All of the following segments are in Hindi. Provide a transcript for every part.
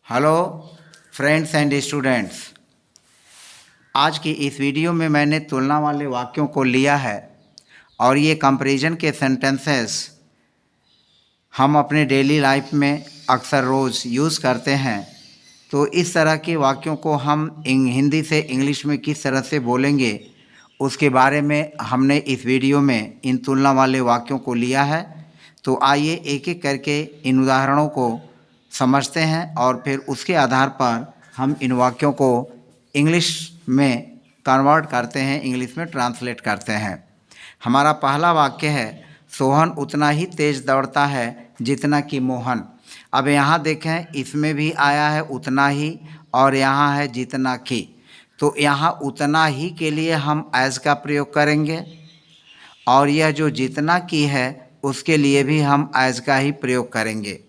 हेलो फ्रेंड्स एंड स्टूडेंट्स, आज की इस वीडियो में मैंने तुलना वाले वाक्यों को लिया है और ये कंपैरिजन के सेंटेंसेस हम अपने डेली लाइफ में अक्सर रोज़ यूज़ करते हैं। तो इस तरह के वाक्यों को हम हिंदी से इंग्लिश में किस तरह से बोलेंगे उसके बारे में हमने इस वीडियो में इन तुलना वाले वाक्यों को लिया है। तो आइए एक एक करके इन उदाहरणों को समझते हैं और फिर उसके आधार पर हम इन वाक्यों को इंग्लिश में कन्वर्ट करते हैं, इंग्लिश में ट्रांसलेट करते हैं। हमारा पहला वाक्य है, सोहन उतना ही तेज़ दौड़ता है जितना कि मोहन। अब यहाँ देखें, इसमें भी आया है उतना ही और यहाँ है जितना कि। तो यहाँ उतना ही के लिए हम एज का प्रयोग करेंगे और यह जो जितना की है उसके लिए भी हम एज का ही प्रयोग करेंगे।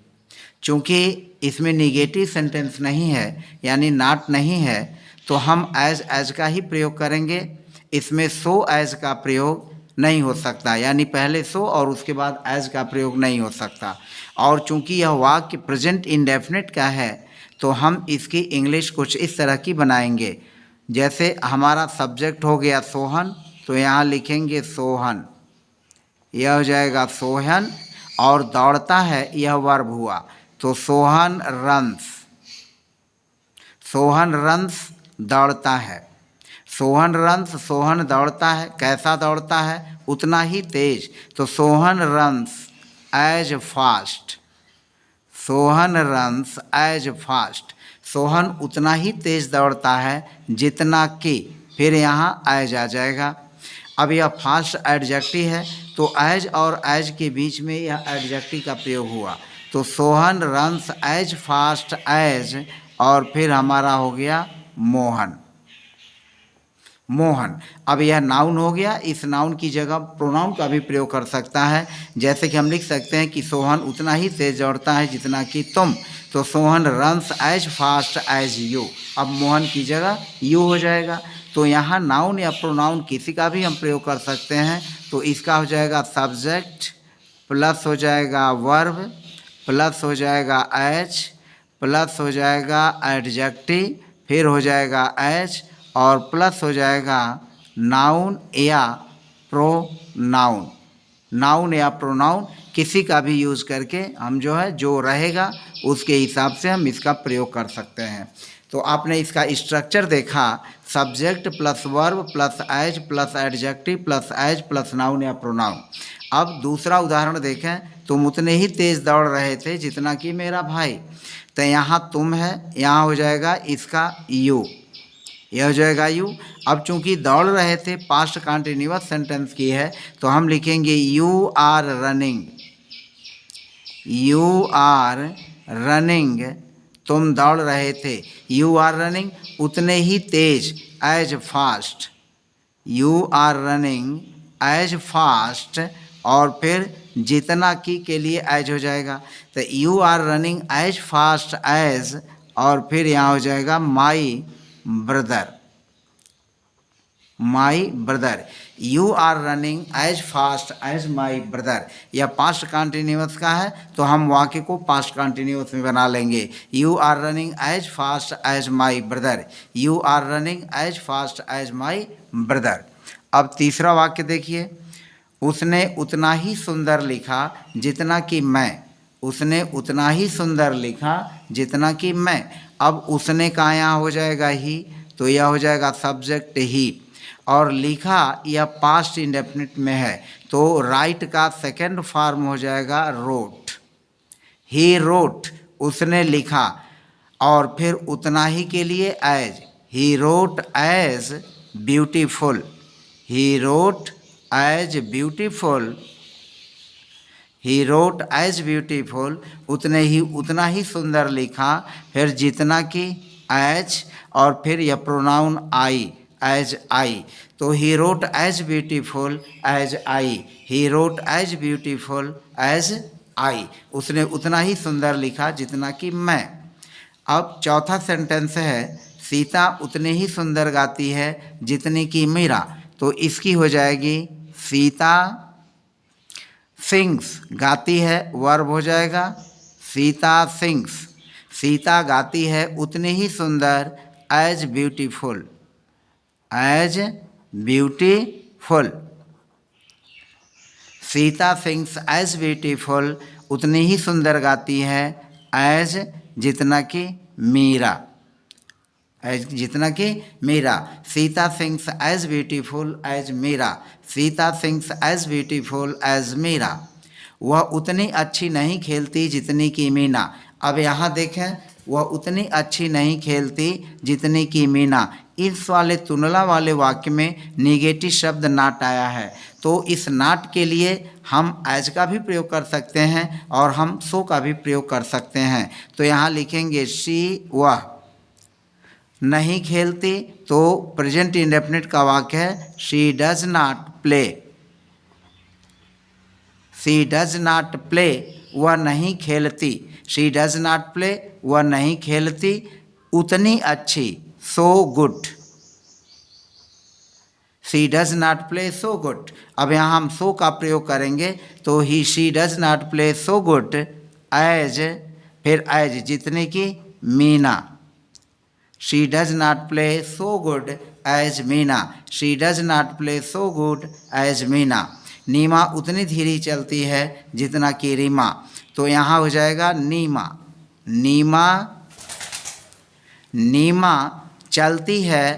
चूँकि इसमें निगेटिव सेंटेंस नहीं है यानी नॉट नहीं है, तो हम एज का ही प्रयोग करेंगे। इसमें सो एज का प्रयोग नहीं हो सकता, यानी पहले सो और उसके बाद एज का प्रयोग नहीं हो सकता। और चूँकि यह वाक्य प्रेजेंट इंडेफिनिट का है तो हम इसकी इंग्लिश कुछ इस तरह की बनाएंगे। जैसे हमारा सब्जेक्ट हो गया सोहन, तो यहाँ लिखेंगे सोहन, यह हो जाएगा सोहन। और दौड़ता है यह वर्ब हुआ, तो सोहन रन्स, सोहन रन्स दौड़ता है। सोहन रन्स, सोहन दौड़ता है। कैसा दौड़ता है? उतना ही तेज। तो Sohan runs as fast, Sohan runs as fast. Sohan उतना ही तेज दौड़ता है जितना कि, फिर यहाँ एज आ जाएगा। अब यह फास्ट एडजेक्टिव है तो एज और एज के बीच में यह एडजेक्टिव का प्रयोग हुआ। तो Sohan runs as fast as, और फिर हमारा हो गया मोहन, मोहन। अब यह नाउन हो गया। इस नाउन की जगह प्रोनाउन का भी प्रयोग कर सकता है। जैसे कि हम लिख सकते हैं कि सोहन उतना ही तेज दौड़ता है जितना कि तुम। तो Sohan runs as fast as you. अब मोहन की जगह यू हो जाएगा। तो यहाँ नाउन या प्रोनाउन किसी का भी हम प्रयोग कर सकते हैं। तो इसका हो जाएगा सब्जेक्ट प्लस हो जाएगा वर्ब प्लस हो जाएगा एज प्लस हो जाएगा एडजेक्टिव, फिर हो जाएगा एज और प्लस हो जाएगा नाउन या प्रोनाउन। नाउन या प्रोनाउन किसी का भी यूज़ करके हम जो रहेगा उसके हिसाब से हम इसका प्रयोग कर सकते हैं। तो आपने इसका स्ट्रक्चर देखा, subject plus verb plus as plus adjective plus as plus noun या प्रोनाउन। अब दूसरा उदाहरण देखें, तुम उतने ही तेज़ दौड़ रहे थे जितना कि मेरा भाई। तो यहाँ तुम है, यहाँ हो जाएगा इसका यू, यह हो जाएगा यू। अब चूंकि दौड़ रहे थे पास्ट कंटिन्यूअस सेंटेंस की है तो हम लिखेंगे you are running, you are running, तुम दौड़ रहे थे। यू आर रनिंग उतने ही तेज as fast, you are running as fast, और फिर जितना की के लिए एज हो जाएगा। तो you are running as fast as, और फिर यहाँ हो जाएगा my brother, my brother. You are running as fast as my brother. यह पास्ट कंटिन्यूअस का है तो हम वाक्य को पास्ट कंटिन्यूअस में बना लेंगे। You are running as fast as my brother, you are running as fast as my brother. अब तीसरा वाक्य देखिए, उसने उतना ही सुंदर लिखा जितना कि मैं, उसने उतना ही सुंदर लिखा जितना कि मैं। अब उसने का यहाँ हो जाएगा ही, तो यह हो जाएगा सब्जेक्ट ही, और लिखा यह पास्ट इंडेफिनिट में है तो राइट का सेकंड फॉर्म हो जाएगा रोट, ही रोट, उसने लिखा, और फिर उतना ही के लिए as, he wrote as beautiful, he wrote as beautiful, he wrote as beautiful, उतना ही सुंदर लिखा, फिर जितना कि एज, और फिर यह प्रोनाउन आई एज आई। तो he wrote as beautiful as I, he wrote as beautiful as I, उसने उतना ही सुंदर लिखा जितना कि मैं। अब चौथा सेंटेंस है, सीता उतने ही सुंदर गाती है जितनी कि मीरा। तो इसकी हो जाएगी सीता सिंग्स, गाती है, वर्ब हो जाएगा सीता सिंग्स, सीता गाती है उतनी ही सुंदर, as beautiful, as beautiful. Sita sings as beautiful, उतनी ही सुंदर गाती है, एज जितना कि मीरा, एज जितना कि Meera. Sita sings as beautiful as Meera, Sita sings as beautiful as Meera. वह उतनी अच्छी नहीं खेलती जितनी कि मीना। अब यहाँ देखें, वह उतनी अच्छी नहीं खेलती जितनी कि मीना। इस वाले तुलना वाले वाक्य में निगेटिव शब्द नाट आया है, तो इस नाट के लिए हम एज का भी प्रयोग कर सकते हैं और हम सो का भी प्रयोग कर सकते हैं। तो यहाँ लिखेंगे शी, वह नहीं खेलती, तो प्रेजेंट इंडेफिनिट का वाक्य है she does not play, she does not play, वह नहीं खेलती। शी डज नॉट प्ले, वह नहीं खेलती उतनी अच्छी, so good, she does not play so good. अब यहाँ हम सो का प्रयोग करेंगे, तो ही she does not play so good as, फिर एज जितने की Meena, she does not play so good as Meena, she does not play so good as Meena. Neema उतनी धीरे चलती है जितना कि रीमा, तो यहाँ हो जाएगा नीमा, नीमा, नीमा चलती है,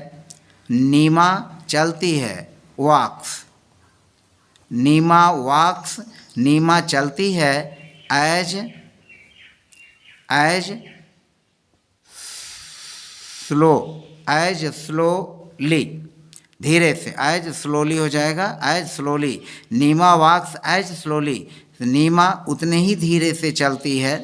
नीमा चलती है, वॉक्स, नीमा वॉक्स, नीमा चलती है, as, as slow, as slowly, धीरे से, एज स्लोली हो जाएगा, as slowly. Nima walks as slowly, Nima उतने ही धीरे से चलती है।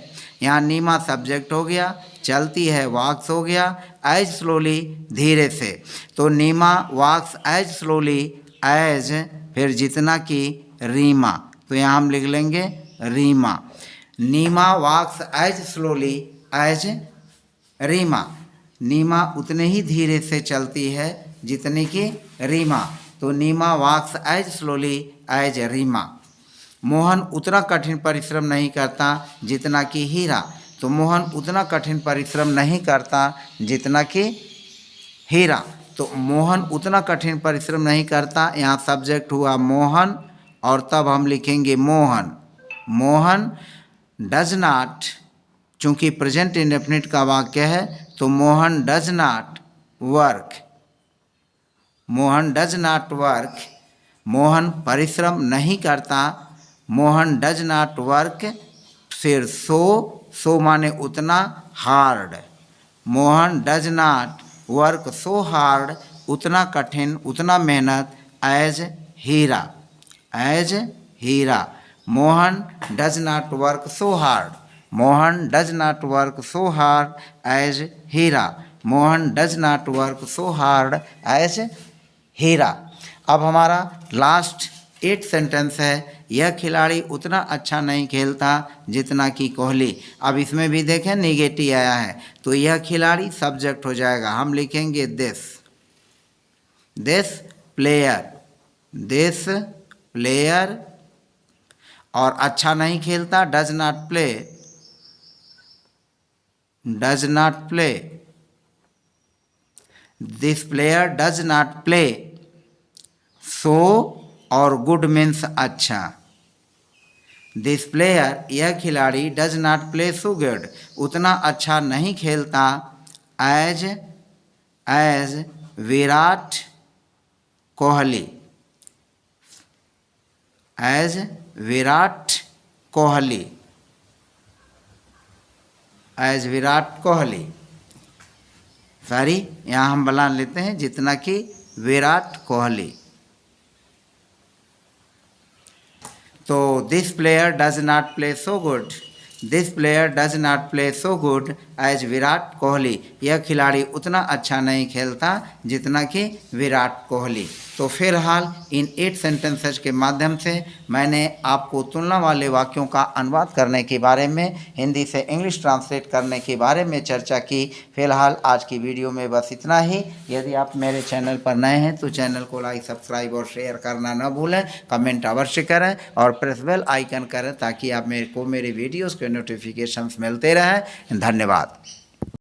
यहाँ नीमा सब्जेक्ट हो गया, चलती है वॉक्स हो गया, एज स्लोली धीरे से। तो Neema walks as slowly as, फिर जितना कि रीमा, तो यहाँ हम लिख लेंगे Reema. Neema walks as slowly as Reema, Neema उतने ही धीरे से चलती है जितनी कि रीमा, तो Neema walks as slowly as Reema. Mohan उतना कठिन परिश्रम नहीं करता जितना कि हीरा, तो मोहन उतना कठिन परिश्रम नहीं करता जितना कि हीरा, तो मोहन उतना कठिन परिश्रम नहीं करता, यहाँ सब्जेक्ट हुआ मोहन और तब हम लिखेंगे मोहन। मोहन डज नॉट, चूँकि प्रेजेंट इंडेफिनिट का वाक्य है, तो Mohan does not work, Mohan does not work, Mohan परिश्रम नहीं करता, मोहन डज नॉट वर्क, फिर सो, सो माने उतना, hard, Mohan does not work so hard, उतना कठिन, उतना मेहनत, as Heera, as Heera. Mohan does not work so hard, Mohan does not work so hard as Heera, Mohan does not work so hard as Heera. अब हमारा लास्ट 8 सेंटेंस है, यह खिलाड़ी उतना अच्छा नहीं खेलता जितना कि कोहली। अब इसमें भी देखें निगेटिव आया है, तो यह खिलाड़ी सब्जेक्ट हो जाएगा, हम लिखेंगे this, this player, this player, और अच्छा नहीं खेलता does not play, does not play, this player does not play, so और गुड मीन्स अच्छा, दिस प्लेयर यह खिलाड़ी does not play so good उतना अच्छा नहीं खेलता, as, as Virat Kohli, as Virat Kohli, as Virat Kohli. Sorry, यहाँ हम बना लेते हैं जितना कि विराट कोहली। तो this player does not play so good, this player does not play so good as Virat Kohli, यह खिलाड़ी उतना अच्छा नहीं खेलता जितना कि विराट कोहली। तो फिलहाल इन 8 सेंटेंसेस के माध्यम से मैंने आपको तुलना वाले वाक्यों का अनुवाद करने के बारे में, हिंदी से इंग्लिश ट्रांसलेट करने के बारे में चर्चा की। फिलहाल आज की वीडियो में बस इतना ही। यदि आप मेरे चैनल पर नए हैं तो चैनल को लाइक, सब्सक्राइब और शेयर करना न भूलें, कमेंट अवश्य करें और प्रेस बेल आइकन करें ताकि आप मेरे वीडियोज़ के नोटिफिकेशंस मिलते रहें। धन्यवाद। धन्यवाद।